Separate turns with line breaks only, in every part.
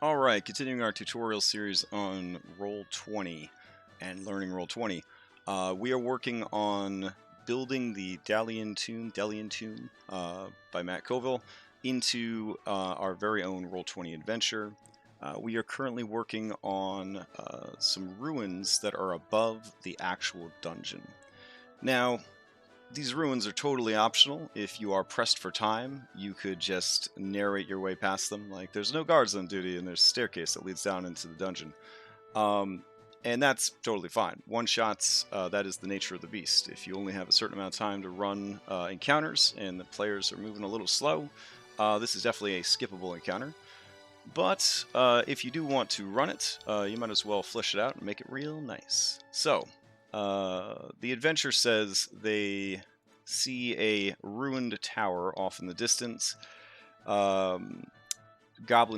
Alright, continuing our tutorial series on Roll20 and learning Roll20. We are working on building the Dalian Tomb by Matt Colville into our very own Roll20 adventure. We are currently working on some ruins that are above the actual dungeon. Now, these ruins are totally optional. If you are pressed for time, you could just narrate your way past them. Like, there's no guards on duty, and there's a staircase that leads down into the dungeon. And that's totally fine. One-shots, that is the nature of the beast. If you only have a certain amount of time to run encounters, and the players are moving a little slow, this is definitely a skippable encounter. But if you do want to run it, you might as well flesh it out and make it real nice. So, the adventure says they see a ruined tower off in the distance, goblin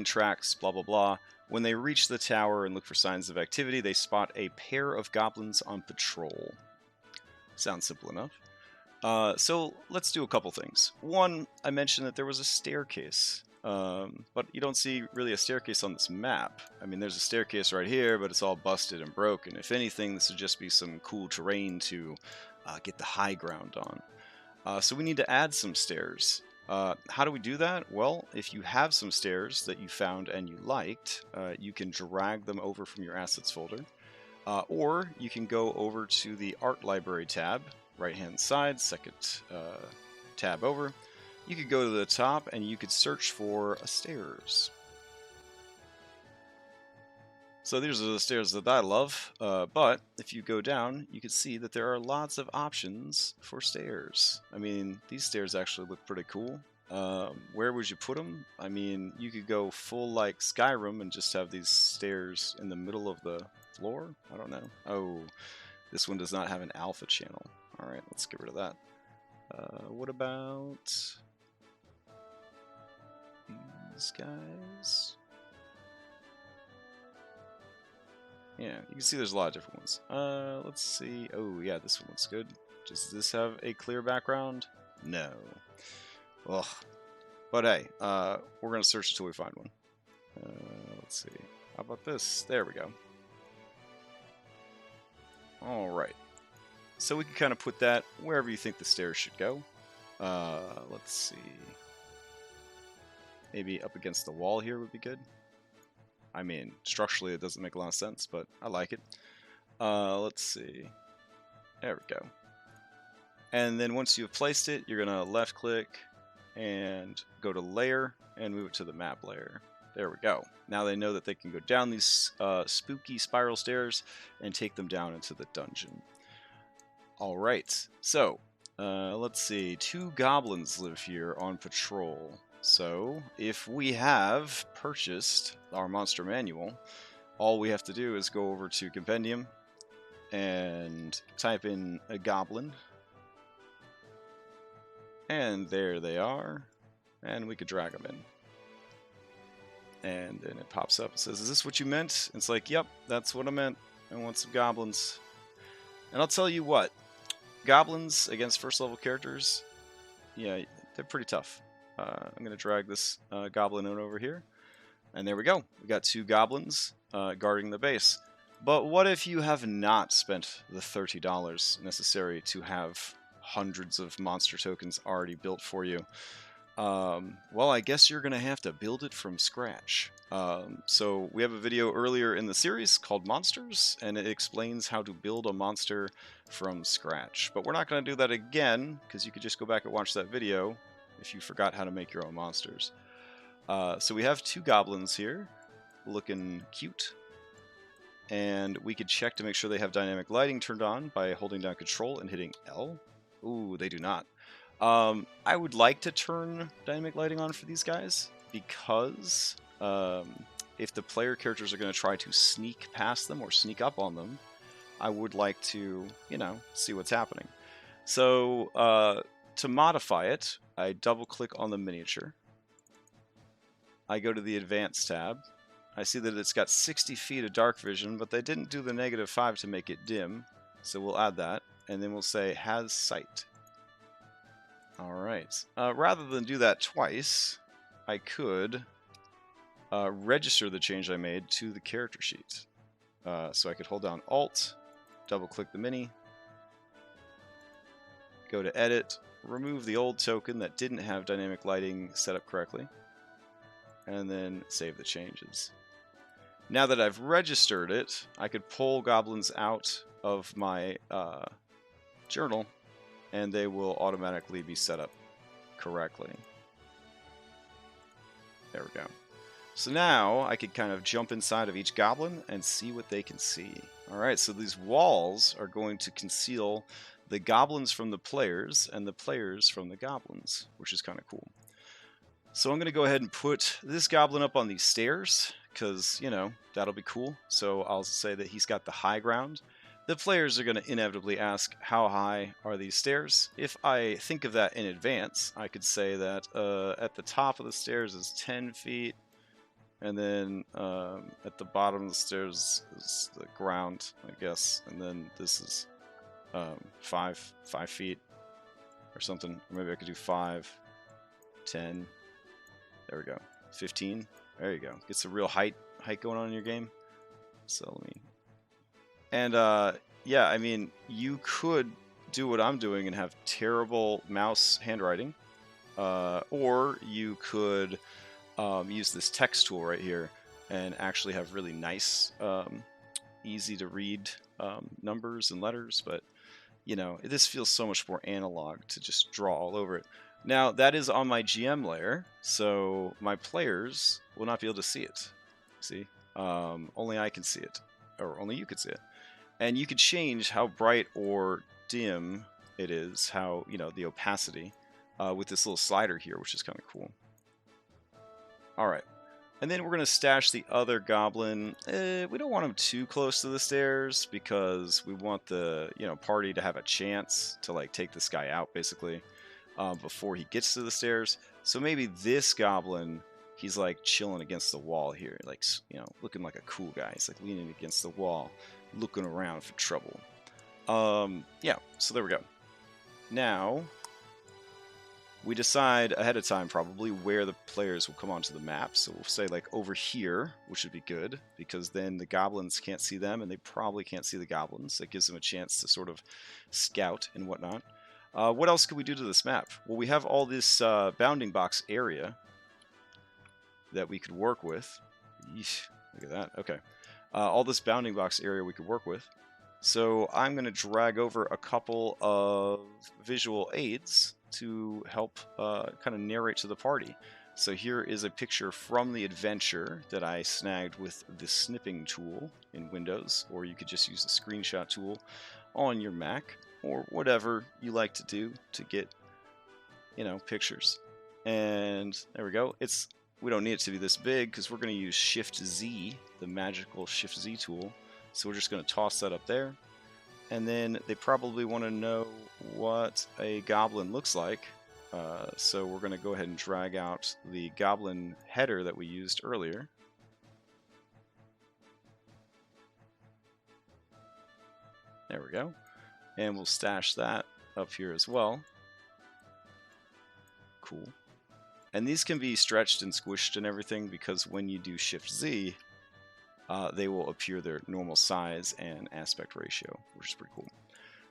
tracks, blah blah blah. When they reach the tower and look for signs of activity, they spot a pair of goblins on patrol. Sounds simple enough. So let's do a couple things. One, I mentioned that there was a staircase. But you don't see really a staircase on this map. I mean, there's a staircase right here, but it's all busted and broken. If anything, this would just be some cool terrain to get the high ground on. So we need to add some stairs. How do we do that? Well, if you have some stairs that you found and you liked, you can drag them over from your assets folder. Or you can go over to the art library tab, right-hand side, second tab over. You could go to the top and you could search for stairs. So these are the stairs that I love, but if you go down, you can see that there are lots of options for stairs. I mean, these stairs actually look pretty cool. Where would you put them? I mean, you could go full like Skyrim and just have these stairs in the middle of the floor. I don't know. Oh, this one does not have an alpha channel. All right, let's get rid of that. What about these guys? Yeah, you can see there's a lot of different ones. Let's see. Oh, yeah, this one looks good. Does this have a clear background? No. Ugh. But hey, we're going to search until we find one. Let's see. How about this? There we go. Alright. So we can kind of put that wherever you think the stairs should go. Let's see. Maybe up against the wall here would be good. I mean, structurally it doesn't make a lot of sense, but I like it. Let's see. There we go. And then once you've placed it, you're going to left click and go to layer and move it to the map layer. There we go. Now they know that they can go down these spooky spiral stairs and take them down into the dungeon. Alright, so let's see. 2 goblins live here on patrol. So, if we have purchased our monster manual, all we have to do is go over to Compendium and type in a goblin. And there they are. And we could drag them in. And then it pops up and says, "Is this what you meant?" It's like, yep, that's what I meant. I want some goblins. And I'll tell you what, goblins against first level characters, yeah, they're pretty tough. I'm going to drag this goblin in over here. And there we go. We got 2 goblins guarding the base. But what if you have not spent the $30 necessary to have hundreds of monster tokens already built for you? Well, I guess you're going to have to build it from scratch. So we have a video earlier in the series called Monsters, and it explains how to build a monster from scratch. But we're not going to do that again, because you could just go back and watch that video if you forgot how to make your own monsters. So we have 2 goblins here, looking cute. And we could check to make sure they have dynamic lighting turned on by holding down Control and hitting L. Ooh, they do not. I would like to turn dynamic lighting on for these guys, because if the player characters are going to try to sneak past them or sneak up on them, I would like to, you know, see what's happening. So, to modify it, I double-click on the miniature. I go to the Advanced tab. I see that it's got 60 feet of dark vision, but they didn't do the -5 to make it dim, so we'll add that. And then we'll say, has sight. Alright. Rather than do that twice, I could register the change I made to the character sheet. So I could hold down Alt, double click the mini, go to edit, remove the old token that didn't have dynamic lighting set up correctly, and then save the changes. Now that I've registered it, I could pull goblins out of my journal, and they will automatically be set up correctly. There we go. So now I could kind of jump inside of each goblin and see what they can see. Alright, so these walls are going to conceal the goblins from the players and the players from the goblins, which is kind of cool. So I'm going to go ahead and put this goblin up on these stairs, because, you know, that'll be cool. So I'll say that he's got the high ground. The players are going to inevitably ask, how high are these stairs? If I think of that in advance, I could say that at the top of the stairs is 10 feet, and then at the bottom of the stairs is the ground, I guess, and then this is 5 feet or something. Or maybe I could do 5, 10, there we go, 15. There you go. Get some real height going on in your game. So let me... And yeah, I mean, you could do what I'm doing and have terrible mouse handwriting, or you could use this text tool right here and actually have really nice, easy to read numbers and letters. But you know, this feels so much more analog to just draw all over it. Now, that is on my GM layer, so my players will not be able to see it. See? Only I can see it, or only you can see it. And you can change how bright or dim it is, how, you know, the opacity, with this little slider here, which is kind of cool. Alright. And then we're going to stash the other goblin. We don't want him too close to the stairs, because we want the, you know, party to have a chance to, like, take this guy out, basically, before he gets to the stairs. So maybe this goblin, he's like chilling against the wall here, like, you know, looking like a cool guy. He's like leaning against the wall, looking around for trouble. Yeah, so there we go. Now, we decide ahead of time probably where the players will come onto the map. So we'll say like over here, which would be good, because then the goblins can't see them, and they probably can't see the goblins. It gives them a chance to sort of scout and whatnot. What else could we do to this map? Well, we have all this bounding box area that we could work with. Yeesh, look at that. Okay. All this bounding box area we could work with. So I'm going to drag over a couple of visual aids to help kind of narrate to the party. So here is a picture from the adventure that I snagged with the snipping tool in Windows, or you could just use the screenshot tool on your Mac, or whatever you like to do to get, you know, pictures. And there we go. We don't need it to be this big, because we're going to use Shift+Z, the magical Shift+Z tool. So we're just going to toss that up there. And then they probably want to know what a goblin looks like. So we're going to go ahead and drag out the goblin header that we used earlier. There we go. And we'll stash that up here as well. Cool. And these can be stretched and squished and everything, because when you do Shift+Z, they will appear their normal size and aspect ratio, which is pretty cool.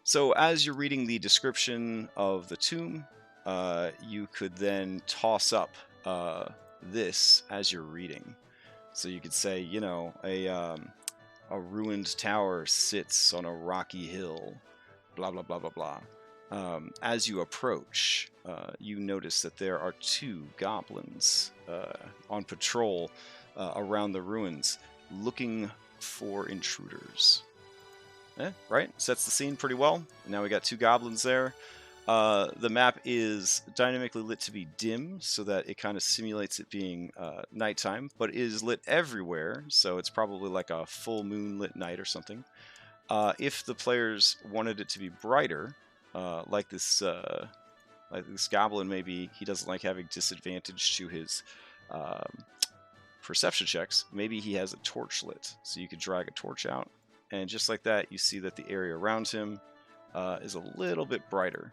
So as you're reading the description of the tomb, you could then toss up this as you're reading. So you could say, you know, a ruined tower sits on a rocky hill, blah, blah, blah, blah, blah. As you approach, you notice that there are 2 goblins on patrol around the ruins, looking for intruders. Right? Sets the scene pretty well. Now we got 2 goblins there. The map is dynamically lit to be dim, so that it kind of simulates it being nighttime, but it is lit everywhere, so it's probably like a full moon lit night or something. If the players wanted it to be brighter, like this goblin, maybe he doesn't like having disadvantage to his perception checks, maybe he has a torch lit, so you could drag a torch out, and just like that, you see that the area around him is a little bit brighter.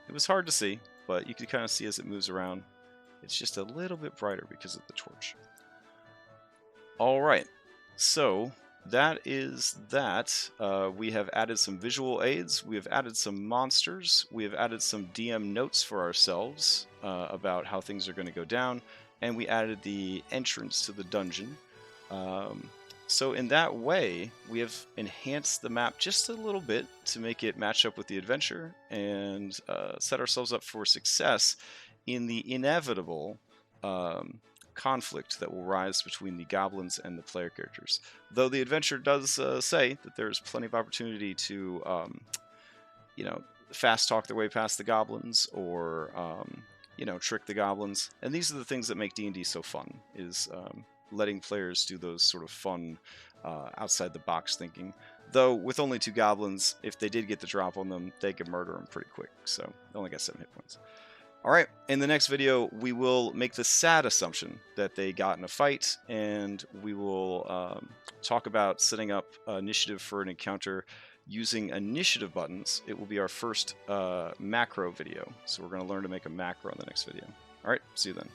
It was hard to see, but you can kind of see as it moves around, it's just a little bit brighter because of the torch. All right, so that is that. We have added some visual aids. We have added some monsters. We have added some DM notes for ourselves about how things are going to go down, and we added the entrance to the dungeon. So in that way, we have enhanced the map just a little bit to make it match up with the adventure and set ourselves up for success in the inevitable conflict that will rise between the goblins and the player characters. Though the adventure does say that there's plenty of opportunity to, fast talk their way past the goblins or, trick the goblins. And these are the things that make D&D so fun, is letting players do those sort of fun, outside the box thinking. Though with only 2 goblins, if they did get the drop on them, they could murder them pretty quick. So they only got 7 hit points. All right, in the next video, we will make the sad assumption that they got in a fight, and we will talk about setting up initiative for an encounter using initiative buttons. It will be our first macro video, so we're going to learn to make a macro in the next video. All right, see you then.